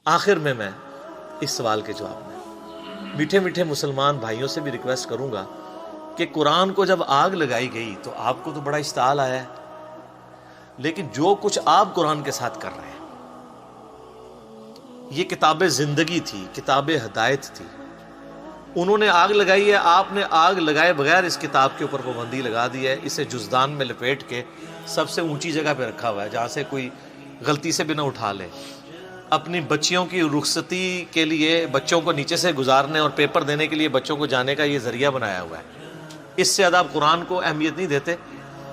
آخر میں اس سوال کے جواب میں میٹھے میٹھے مسلمان بھائیوں سے بھی ریکویسٹ کروں گا کہ قرآن کو جب آگ لگائی گئی تو آپ کو تو بڑا اشتعال آیا ہے، لیکن جو کچھ آپ قرآن کے ساتھ کر رہے ہیں، یہ کتاب زندگی تھی، کتاب ہدایت تھی، انہوں نے آگ لگائی ہے، آپ نے آگ لگائے بغیر اس کتاب کے اوپر پابندی لگا دی ہے، اسے جزدان میں لپیٹ کے سب سے اونچی جگہ پہ رکھا ہوا ہے جہاں سے کوئی غلطی سے بھی نہ اٹھا لے، اپنی بچیوں کی رخصتی کے لیے بچوں کو نیچے سے گزارنے اور پیپر دینے کے لیے بچوں کو جانے کا یہ ذریعہ بنایا ہوا ہے، اس سے زیادہ آپ قرآن کو اہمیت نہیں دیتے،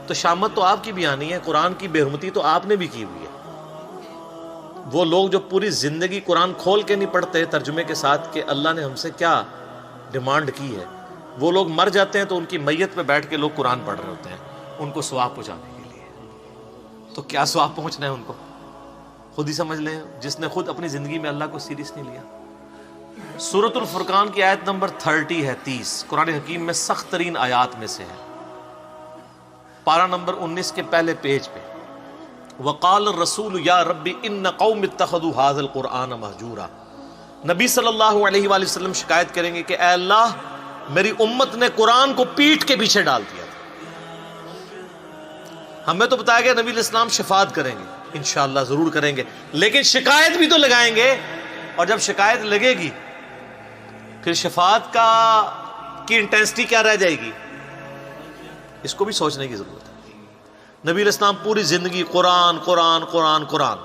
تو شامت تو آپ کی بھی آنی ہے، قرآن کی بے حرمتی تو آپ نے بھی کی ہوئی ہے۔ وہ لوگ جو پوری زندگی قرآن کھول کے نہیں پڑھتے ترجمے کے ساتھ کہ اللہ نے ہم سے کیا ڈیمانڈ کی ہے، وہ لوگ مر جاتے ہیں تو ان کی میت پہ بیٹھ کے لوگ قرآن پڑھ رہے ہوتے ہیں ان کو ثواب پہنچانے کے لیے، تو کیا ثواب پہنچنا ہے ان کو خود ہی سمجھ لیں، جس نے خود اپنی زندگی میں اللہ کو سیریس نہیں لیا۔ سورۃ الفرقان کی آیت نمبر 30 ہے، 30 قرآن حکیم میں سخت ترین آیات میں سے ہے، پارہ نمبر 19 کے پہلے پیج پہ، وقال الرسول یا ربی ان قوم اتخذوا هذا القرآن مہجورا۔ نبی صلی اللہ علیہ وآلہ وسلم شکایت کریں گے کہ اے اللہ میری امت نے قرآن کو پیٹھ کے پیچھے ڈال دیا تھا۔ ہمیں تو بتایا گیا نبی علیہ السلام شفاعت کریں گے، انشاءاللہ ضرور کریں گے، لیکن شکایت بھی تو لگائیں گے، اور جب شکایت لگے گی پھر شفاعت کی انٹینسٹی کیا رہ جائے گی، اس کو بھی سوچنے کی ضرورت ہے۔ نبی علیہ السلام پوری زندگی قرآن قرآن قرآن قرآن۔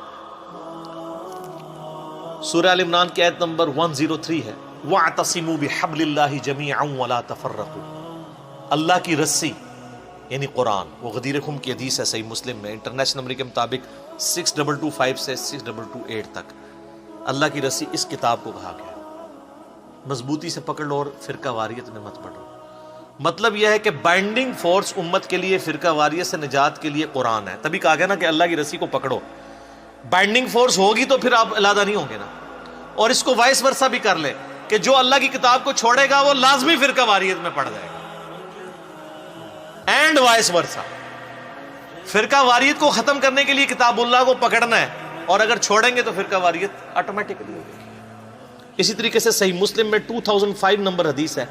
سورہ ال عمران کی آیت نمبر 103 ہے، وَاعْتَصِمُوا بِحَبْلِ اللَّهِ جَمِيعًا وَلَا تَفَرَّقُوا۔ اللہ کی رسی یعنی قرآن، وہ غدیر خم کی حدیث ہے صحیح مسلم میں، انٹرنیشنل نمبر کے مطابق 6225 سے 6228 تک، اللہ کی رسی اس کتاب کو کہا گیا، مضبوطی سے پکڑ لو اور فرقہ واریت میں مت پڑو۔ مطلب یہ ہے کہ بائنڈنگ فورس امت کے لیے فرقہ واریت سے نجات کے لیے قرآن ہے، تبھی کہا گیا نا کہ اللہ کی رسی کو پکڑو، بائنڈنگ فورس ہوگی تو پھر آپ علیحدہ نہیں ہوں گے نا۔ اور اس کو وائس ورثہ بھی کر لے کہ جو اللہ کی کتاب کو چھوڑے گا وہ لازمی فرقہ واریت میں پڑ جائے گا، اینڈ وائس ورثہ۔ فرقہ واریت کو ختم کرنے کے لیے کتاب اللہ کو پکڑنا ہے، اور اگر چھوڑیں گے تو فرقہ واریت آٹومیٹکلی ہوگی۔ اسی طریقے سے صحیح مسلم میں 2005 نمبر حدیث ہے،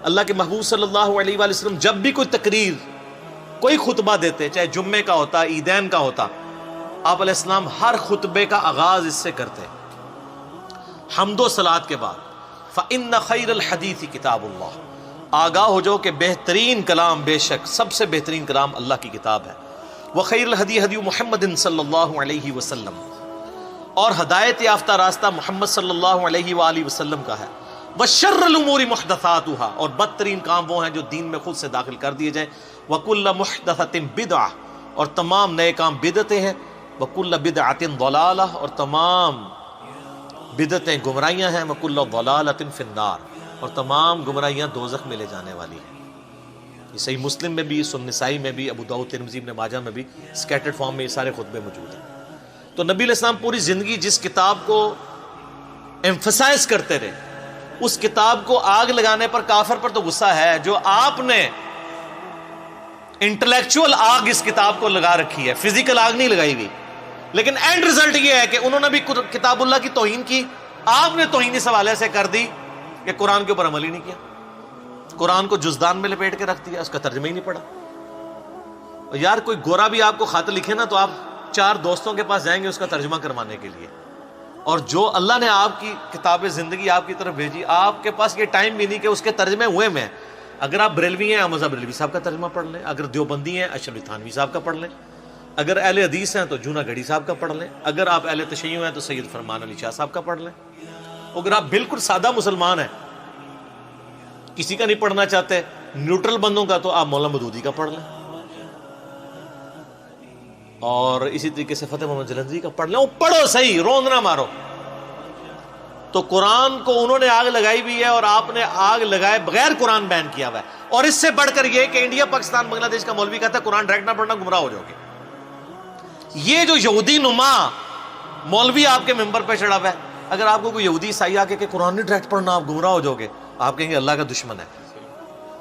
اللہ کے محبوب صلی اللہ علیہ وآلہ وسلم جب بھی کوئی تقریر، کوئی خطبہ دیتے، چاہے جمعے کا ہوتا، عیدین کا ہوتا، آپ علیہ السلام ہر خطبے کا آغاز اس سے کرتے، حمد و صلات کے بعد، فَإِنَّ خَيْرَ الْحَدِيثِ كِتَابُ اللَّهِ، آگاہ ہو جاؤ کہ بہترین کلام، بے شک سب سے بہترین کلام اللہ کی کتاب ہے، وَخَيْرُ الْهَدِي هَدِيُّ مُحَمَّدٍ صلی اللہ علیہ وسلم، اور ہدایت یافتہ راستہ محمد صلی اللہ علیہ وآلہ وسلم کا ہے، وَشَرُّ الْأُمُورِ مُحْدَثَاتُهَا، اور بدترین کام وہ ہیں جو دین میں خود سے داخل کر دیے جائیں، وَكُلَّ مُحْدَثَةٍ بِدْعَةٍ، اور تمام نئے کام بدعتیں ہیں، وَكُلَّ بِدْعَةٍ ضَلَالَةٍ، اور تمام بدعتیں گمراہیاں ہیں، وَكُلَّ ضَلَالَةٍ فِي النَّارِ، اور تمام گمراہیاں دوزخ میں لے جانے والی ہیں۔ یہ صحیح مسلم میں بھی، سنن نسائی میں بھی، ابو داؤد، ترمذی، ابن ماجہ میں بھی سکیٹرڈ فارم میں یہ سارے خطبے موجود ہیں۔ تو نبی علیہ السلام پوری زندگی جس کتاب کو ایمفسائز کرتے رہے، اس کتاب کو آگ لگانے پر کافر پر تو غصہ ہے جو آپ نے انٹلیکچوئل آگ اس کتاب کو لگا رکھی ہے، فزیکل آگ نہیں لگائی گئی، لیکن اینڈ رزلٹ یہ ہے کہ انہوں نے بھی کتاب اللہ کی توہین کی، آپ نے توہین اس حوالے سے کر دی کہ قرآن کے اوپر عمل ہی نہیں کیا، قرآن کو جزدان میں لپیٹ کے رکھ دیا، اس کا ترجمہ ہی نہیں پڑھا۔ اور یار کوئی گورا بھی آپ کو خط لکھے نا تو آپ 4 دوستوں کے پاس جائیں گے اس کا ترجمہ کروانے کے لیے، اور جو اللہ نے آپ کی کتاب زندگی آپ کی طرف بھیجی، آپ کے پاس یہ ٹائم بھی نہیں کہ اس کے ترجمے ہوئے میں، اگر آپ بریلوی ہیں حمزہ بریلوی صاحب کا ترجمہ پڑھ لیں، اگر دیوبندی ہیں اشرف تھانوی صاحب کا پڑھ لیں، اگر اہل حدیث ہیں تو جونا گڑھی صاحب کا پڑھ لیں، اگر آپ اہل تشیع ہیں تو سید فرمان علی شاہ صاحب کا پڑھ لیں، اگر آپ بالکل سادہ مسلمان ہیں، کسی کا نہیں پڑھنا چاہتے، نیوٹرل بندوں کا، تو آپ مولانا مودودی کا پڑھ لیں، اور اسی طریقے سے فتح محمد جلندری کا پڑھ لیں، وہ پڑھو صحیح، روند نہ مارو۔ تو قرآن کو انہوں نے آگ لگائی بھی ہے، اور آپ نے آگ لگائے بغیر قرآن بین کیا ہوا ہے، اور اس سے بڑھ کر یہ کہ انڈیا، پاکستان، بنگلہ دیش کا مولوی کہتا ہے قرآن ڈائریکٹ نہ پڑھنا گمراہ ہو جاؤ گے۔ یہ جو یہودی نما مولوی آپ کے ممبر پہ چڑھا ہوا ہے، اگر آپ کو کوئی یہودی عیسائی آ کے کہ قرآن نہیں ڈائریکٹ پڑھنا آپ گمراہ ہو جاؤ گے، آپ کہیں گے اللہ کا دشمن ہے،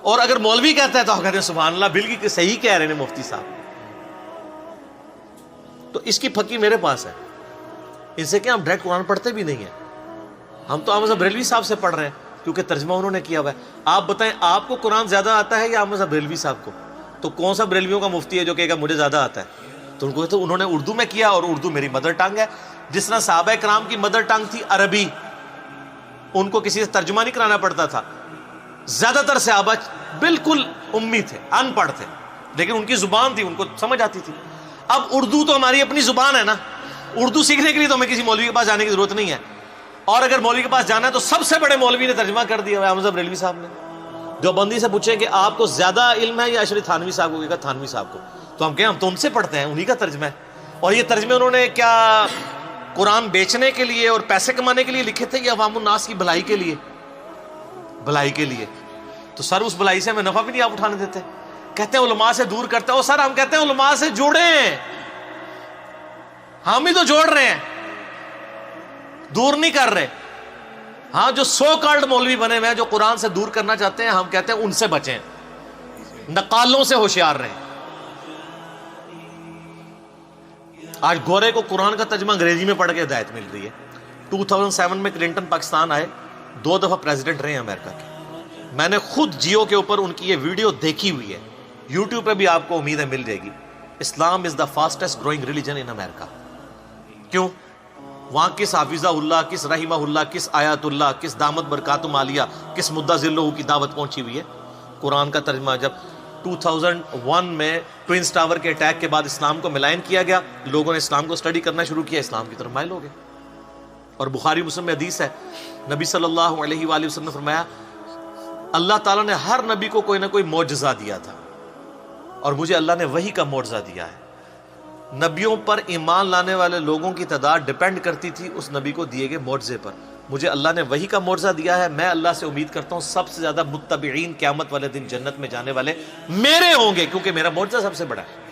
اور اگر مولوی کہتا ہے تو آپ کہتے ہیں سبحان اللہ، بالکل صحیح کہہ رہے ہیں مفتی صاحب۔ تو اس کی پھکی میرے پاس ہے، ان سے کہ ہم ڈائریکٹ قرآن پڑھتے بھی نہیں ہیں, ہم تو احمد بریلوی صاحب سے پڑھ رہے ہیں کیونکہ ترجمہ انہوں نے کیا ہوا ہے. آپ بتائیں آپ کو قرآن زیادہ آتا ہے یا احمد بریلوی صاحب کو؟ تو کون سا بریلویوں کا مفتی ہے جو کہے گا مجھے زیادہ آتا ہے؟ تو ان کو تو انہوں نے اردو میں کیا, اور اردو میری مدر ٹنگ ہے. جس طرح صحابہ کرام کی مدر ٹنگ تھی عربی, ان کو کسی سے ترجمہ نہیں کرانا پڑتا تھا. زیادہ تر صحابہ بالکل امی تھے, ان پڑھ تھے, لیکن ان کی زبان تھی, ان کو سمجھ آتی تھی. اب اردو تو ہماری اپنی زبان ہے نا, اردو سیکھنے کے لیے تو ہمیں کسی مولوی کے پاس جانے کی ضرورت نہیں ہے. اور اگر مولوی کے پاس جانا ہے تو سب سے بڑے مولوی نے ترجمہ کر دیا احمد بریلوی صاحب نے. جو بندی سے پوچھیں کہ آپ کو زیادہ علم ہے یا اشری تھانوی صاحب کو, کہا تھانوی صاحب کو. تو ہم کہیں ہم تو ان سے پڑھتے ہیں, انہی کا ترجمہ ہے. اور یہ ترجمے انہوں نے کیا قرآن بیچنے کے لیے اور پیسے کمانے کے لیے لکھے تھے یا عوام الناس کی بھلائی کے لیے؟ بھلائی کے لیے. تو سر اس بھلائی سے ہمیں نفع بھی نہیں آپ اٹھانے دیتے. کہتے ہیں علماء سے دور کرتے ہیں. اور سر ہم کہتے ہیں علماء سے جوڑیں, ہم ہی تو جوڑ رہے ہیں, دور نہیں کر رہے. ہاں جو سو کالڈ مولوی بنے ہوئے ہیں جو قرآن سے دور کرنا چاہتے ہیں, ہم کہتے ہیں ان سے بچیں, نقالوں سے ہوشیار رہیں. آج گورے کو قرآن کا ترجمہ انگریزی میں پڑھ کے ہدایت مل رہی ہے. 2007 میں کلنٹن پاکستان آئے, 2 دفعہ پریزیڈنٹ رہے ہیں امریکہ کے. میں نے خود جیو کے اوپر ان کی یہ ویڈیو دیکھی ہوئی ہے, یوٹیوب پہ بھی آپ کو امید ہے مل جائے گی. اسلام از دا فاسٹسٹ گروئنگ ریلیجن ان امریکہ. کیوں؟ وہاں کس حافظہ اللہ, کس رحمہ اللہ, کس آیات اللہ, کس دامت برکاتم عالیہ, کس مدہ ذلہ کی دعوت پہنچی ہوئی ہے. قرآن کا ترجمہ جب 2001 میں ٹوئنس ٹاور کے اٹیک کے بعد اسلام کو ملائن کیا گیا, لوگوں نے اسلام کو اسٹڈی کرنا شروع کیا, اسلام کی طرف مائل ہو گئے. اور بخاری مسلم میں حدیث ہے, نبی صلی اللہ علیہ وآلہ وسلم نے فرمایا اللہ تعالیٰ نے ہر نبی کو کوئی نہ کوئی معجزہ دیا تھا, اور مجھے اللہ نے وحی کا معجزہ دیا ہے. نبیوں پر ایمان لانے والے لوگوں کی تعداد ڈیپینڈ کرتی تھی اس نبی کو دیے گئے معجزے پر. مجھے اللہ نے وحی کا معجزہ دیا ہے, میں اللہ سے امید کرتا ہوں سب سے زیادہ متبعین قیامت والے دن جنت میں جانے والے میرے ہوں گے, کیونکہ میرا معجزہ سب سے بڑا ہے.